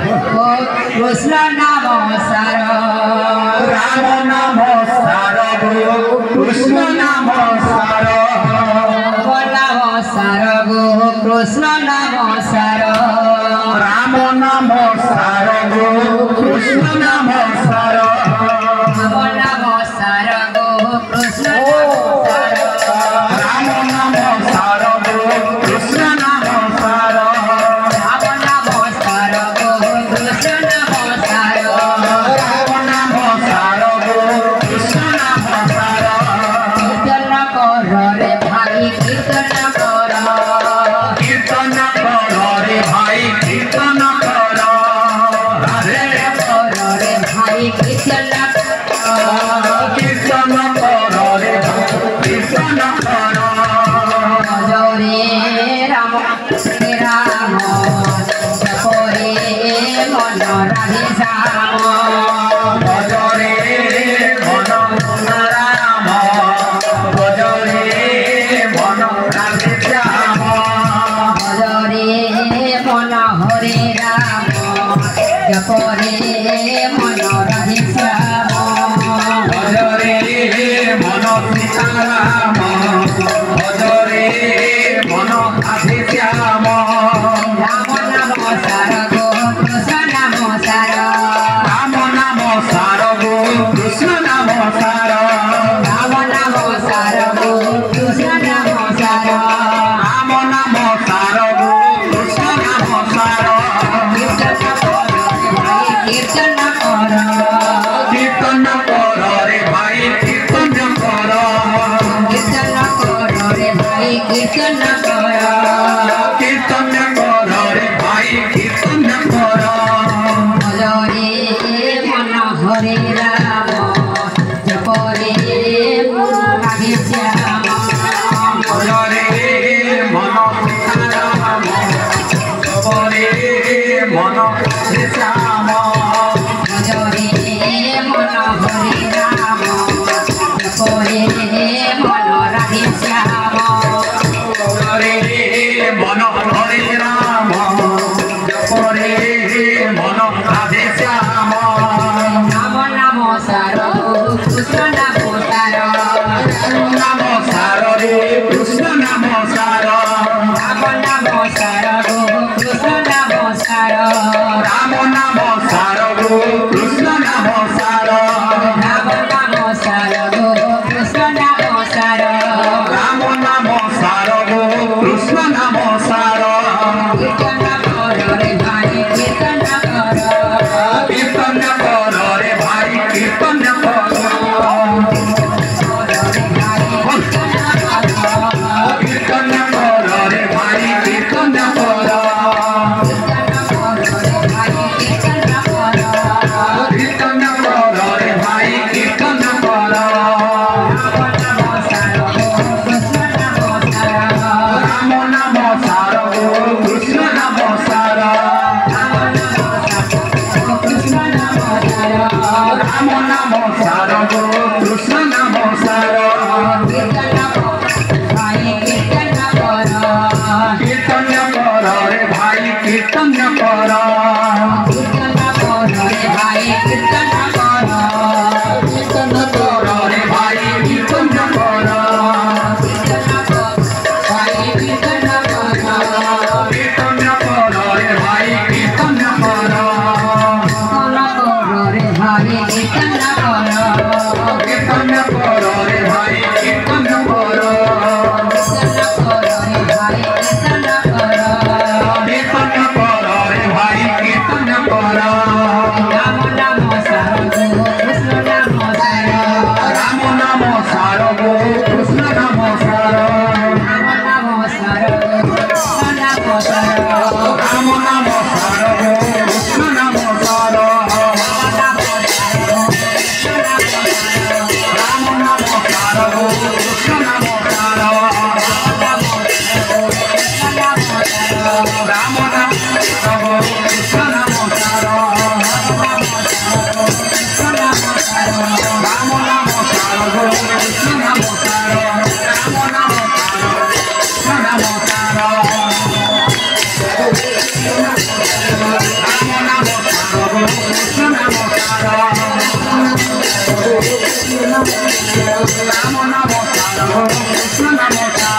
कृष्ण नाम सार राम नाम सार कृष्ण नाम सार नाम सार गो कृष्ण नाम सार राम नाम सार कृष्ण नाम सार नाम सार गो कृष्ण राम नाम सार कृष्ण नाम सार राम नाम सार गो कृष्ण नाम सार राम नाम सार कृष्ण नाम सार कीर्तन कर रे भाई कीर्तन कर कीर्तन कर रे भाई कीर्तन कर रे भाई कीर्तन कीर्तन कर रे कीर्तन कर भजरे राम राम जपरे मन राधे श्याम भजरे मन राम भजरे मन राधे श्याम भजरे मन हरे राम जपरे मन राधे श्याम भजरे मन सीताराम भजरे मन राधे श्याम राम नाम सार गो कृष्ण नाम सार राम नाम सार कृष्ण नाम सार राम नाम सार गो कृष्ण नाम सार राम नाम सार कृष्ण नाम सार कीर्तन कर कीर्तन कर रे भाई कीर्तन कर कीर्तन कर रे भाई कीर्तन कर कीर्तन कर रे भाई कीर्तन कर भजरे मन हरे राम जपरे राधे श्याम भजरे मन सीताराम भजरे मन श्याम भजरे मन हरे राम जपरे मन राधे श्याम भजरे मन हरे राम जपरे मन राधे श्याम राम नाम सार कृष्ण नाम सार नाम सार रे कृष्ण नाम सार राम नाम सार कृष्ण नाम सार राम नाम सार कृष्ण नाम सार राम नाम सार कृष्ण नाम सार राम नाम सार कृष्ण नाम सार कीर्तन कर रे भाई कीर्तन कर कीर्तन कर रे भाई कीर्तन कर कीर्तन कर रे भाई कीर्तन कर কৃষ্ণ নমস্কার রাম নমস্কার কৃষ্ণ নমস্কার রাম নমস্কার কৃষ্ণ নমস্কার